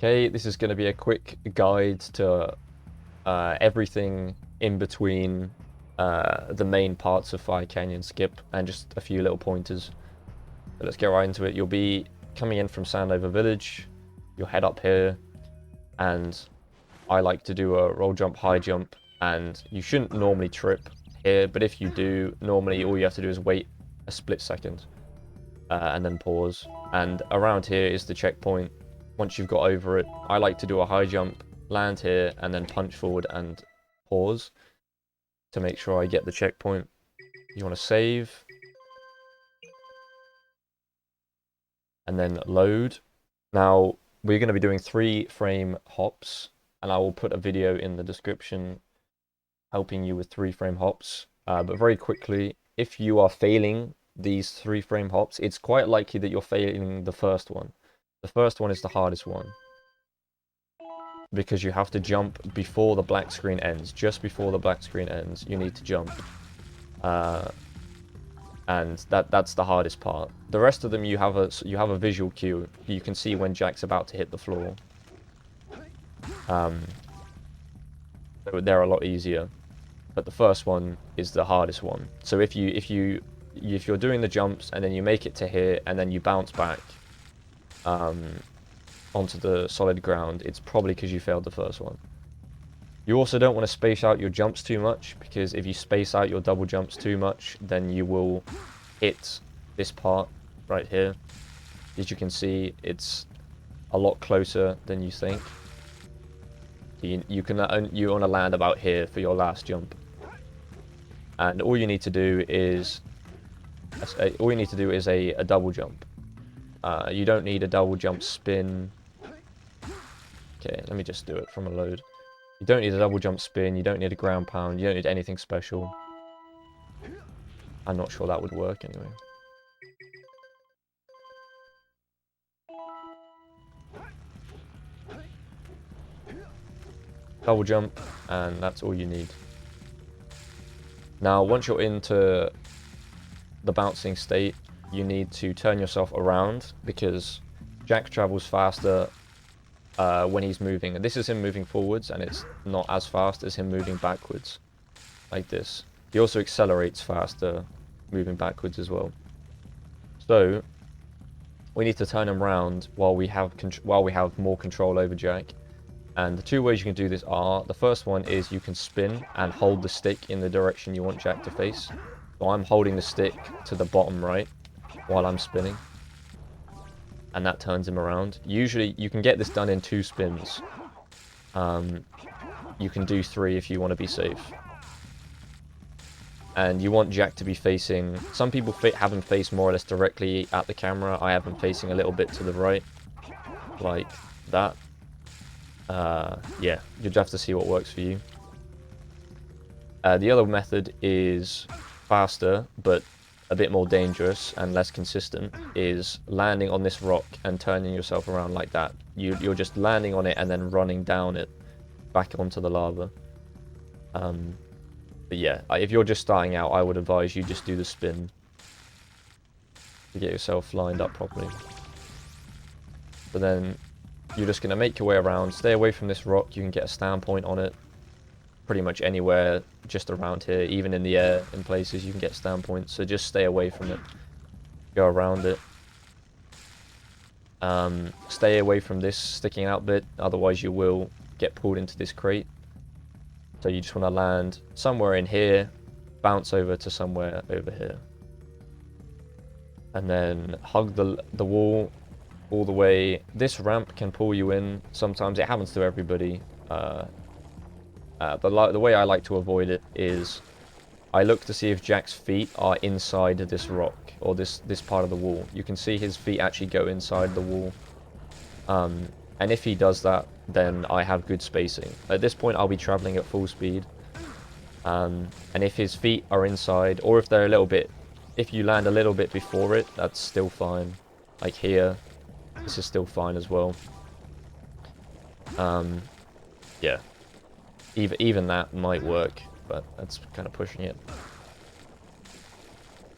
Okay, this is going to be a quick guide to everything in between the main parts of Fire Canyon Skip and just a few little pointers. So let's get right into it. You'll be coming in from Sandover Village. You'll head up here, and I like to do a roll jump, high jump, and you shouldn't normally trip here, but if you do, normally all you have to do is wait a split second and then pause. And around here is the checkpoint. Once you've got over it, I like to do a high jump, land here, and then punch forward and pause to make sure I get the checkpoint. You want to save, and then load. Now, we're going to be doing 3-frame hops, and I will put a video in the description helping you with 3-frame hops. But very quickly, if you are failing these 3-frame hops, it's quite likely that you're failing the first one. The first one is the hardest one, because you have to jump before the black screen ends. Just before the black screen ends, you need to jump. And that's the hardest part. The rest of them, you have a visual cue. You can see when Jack's about to hit the floor. They're a lot easier, but the first one is the hardest one. So if you're doing the jumps and then you make it to here and then you bounce back onto the solid ground, it's probably because you failed the first one. You also don't want to space out your jumps too much, because if you space out your double jumps too much, then you will hit this part right here. As you can see, it's a lot closer than you think. You want to land about here for your last jump, and all you need to do is a double jump. You don't need a double jump spin. Okay, let me just do it from a load. You don't need a double jump spin, you don't need a ground pound, you don't need anything special. I'm not sure that would work anyway. Double jump, and that's all you need. Now, once you're into the bouncing state, you need to turn yourself around, because Jack travels faster when he's moving. And this is him moving forwards, and it's not as fast as him moving backwards, like this. He also accelerates faster moving backwards as well. So we need to turn him around while we have more control over Jack. And the 2 ways you can do this are, the first one is you can spin and hold the stick in the direction you want Jack to face. So I'm holding the stick to the bottom right while I'm spinning, and that turns him around. Usually you can get this done in 2 spins. You can do 3 if you want to be safe. And you want Jack to be facing... Some people have him face more or less directly at the camera. I have him facing a little bit to the right, like that. Yeah, you'll have to see what works for you. The other method is faster, but a bit more dangerous and less consistent, is landing on this rock and turning yourself around like that. You're just landing on it and then running down it back onto the lava. But yeah, if you're just starting out, I would advise you just do the spin to get yourself lined up properly. But then you're just going to make your way around, stay away from this rock. You can get a standpoint on it pretty much anywhere just around here, even in the air in places you can get standpoints, so just stay away from it, go around it. Stay away from this sticking out bit, otherwise you will get pulled into this crate. So you just want to land somewhere in here, bounce over to somewhere over here, and then hug the wall all the way. This ramp can pull you in sometimes. It happens to everybody. The way I like to avoid it is I look to see if Jack's feet are inside this rock or this part of the wall. You can see his feet actually go inside the wall. And if he does that, then I have good spacing. At this point, I'll be traveling at full speed. And if his feet are inside, or if they're a little bit... If you land a little bit before it, that's still fine. Like here, this is still fine as well. Yeah. Even that might work, but that's kind of pushing it.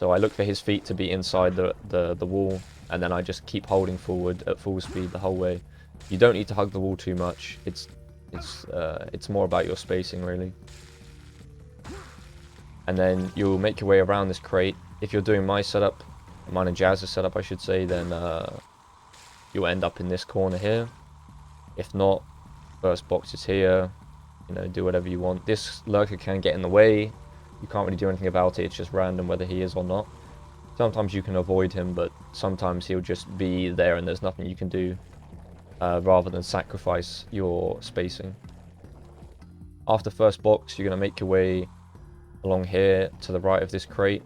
So I look for his feet to be inside the wall. and then I just keep holding forward at full speed the whole way. You don't need to hug the wall too much. It's more about your spacing, really. And then you'll make your way around this crate. If you're doing my setup, mine and Jazz's setup, I should say, then you'll end up in this corner here. If not, first box is here. You know, do whatever you want. This lurker can get in the way. You can't really do anything about it. It's just random whether he is or not. Sometimes you can avoid him, but sometimes he'll just be there and there's nothing you can do rather than sacrifice your spacing. After first box, you're going to make your way along here to the right of this crate.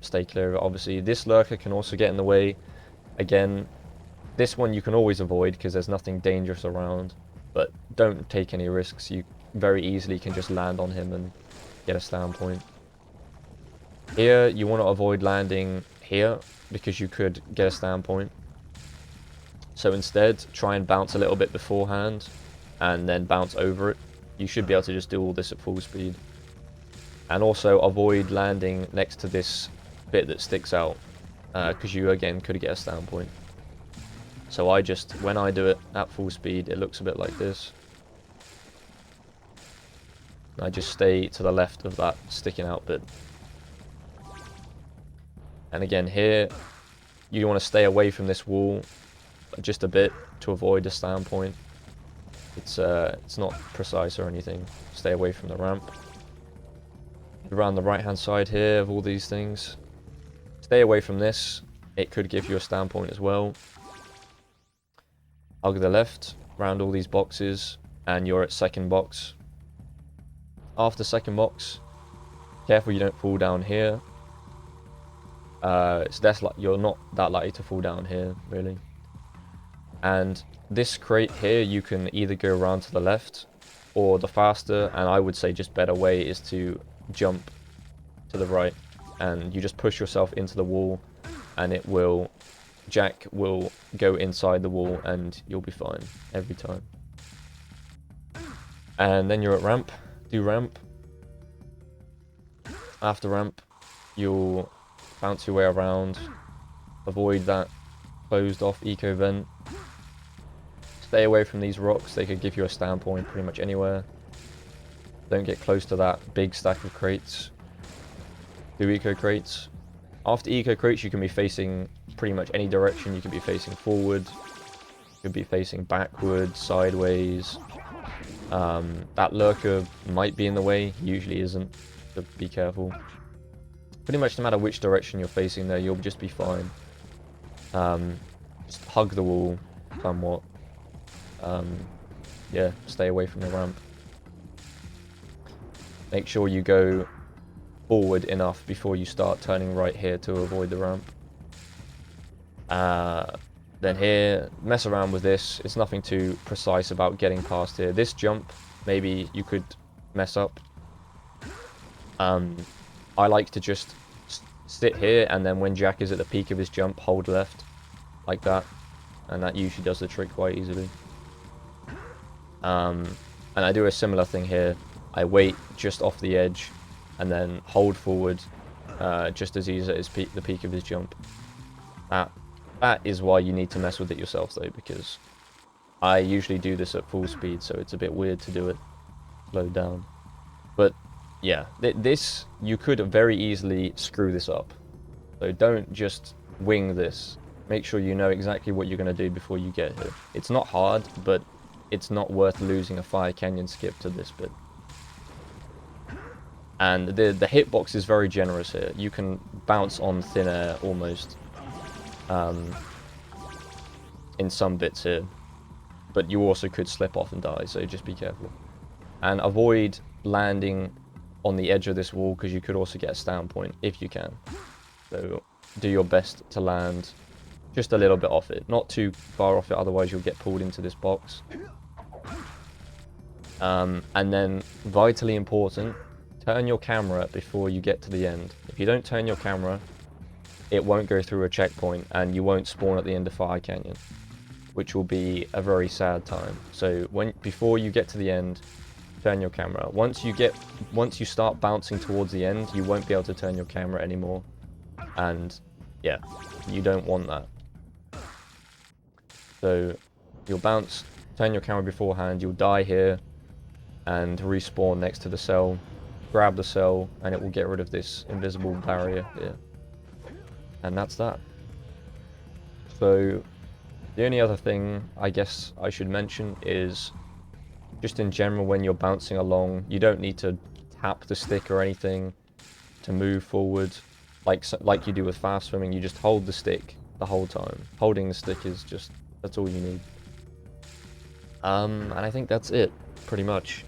Stay clear of it, obviously. This lurker can also get in the way. Again, this one you can always avoid because there's nothing dangerous around, but don't take any risks. You very easily can just land on him and get a stand point. Here, you want to avoid landing here because you could get a stand point. So instead, try and bounce a little bit beforehand and then bounce over it. You should be able to just do all this at full speed. And also avoid landing next to this bit that sticks out because you again could get a stand point. So when I do it at full speed, it looks a bit like this. I just stay to the left of that sticking out bit. And again here, you want to stay away from this wall just a bit to avoid a stand point. It's not precise or anything. Stay away from the ramp. Around the right hand side here of all these things. Stay away from this. It could give you a stand point as well. Hug the left, round all these boxes, and you're at second box. After second box, careful you don't fall down here. You're not that likely to fall down here, really. And this crate here, you can either go around to the left, or the faster, and I would say just better way, is to jump to the right. And you just push yourself into the wall, and Jack will go inside the wall, and you'll be fine every time. And then you're at ramp. Do ramp. After ramp, you'll bounce your way around. Avoid that closed off eco vent. Stay away from these rocks. They could give you a stand point pretty much anywhere. Don't get close to that big stack of crates. Do eco crates. After eco crates, you can be facing pretty much any direction. You can be facing forward. You could be facing backwards, sideways. That lurker might be in the way. He usually isn't, so be careful. Pretty much no matter which direction you're facing there, you'll just be fine. Just hug the wall somewhat. Yeah, stay away from the ramp. Make sure you go forward enough before you start turning right here to avoid the ramp. Then here, mess around with this. It's nothing too precise about getting past here. This jump, maybe you could mess up. I like to just sit here, and then when Jack is at the peak of his jump, hold left, like that. And that usually does the trick quite easily. And I do a similar thing here. I wait just off the edge, and then hold forward, just as he's at the peak of his jump. That is why you need to mess with it yourself, though, because I usually do this at full speed, so it's a bit weird to do it slowed down. But yeah, this, you could very easily screw this up. So don't just wing this. Make sure you know exactly what you're going to do before you get here. It's not hard, but it's not worth losing a Fire Canyon skip to this bit. And the hitbox is very generous here. You can bounce on thin air almost in some bits here. But you also could slip off and die, so just be careful. And avoid landing on the edge of this wall, because you could also get a stand point if you can. So do your best to land just a little bit off it. Not too far off it, otherwise you'll get pulled into this box. And then, vitally important, turn your camera before you get to the end. If you don't turn your camera, it won't go through a checkpoint, and you won't spawn at the end of Fire Canyon, which will be a very sad time. So before you get to the end, turn your camera. Once you start bouncing towards the end, you won't be able to turn your camera anymore, and Yeah, you don't want that. So you'll bounce, turn your camera beforehand, you'll die here, and respawn next to the cell, grab the cell, and it will get rid of this invisible barrier here. And that's that. So the only other thing I guess I should mention is, just in general, when you're bouncing along, you don't need to tap the stick or anything to move forward like you do with fast swimming. You just hold the stick the whole time. Holding the stick is just, that's all you need. And I think that's it, pretty much.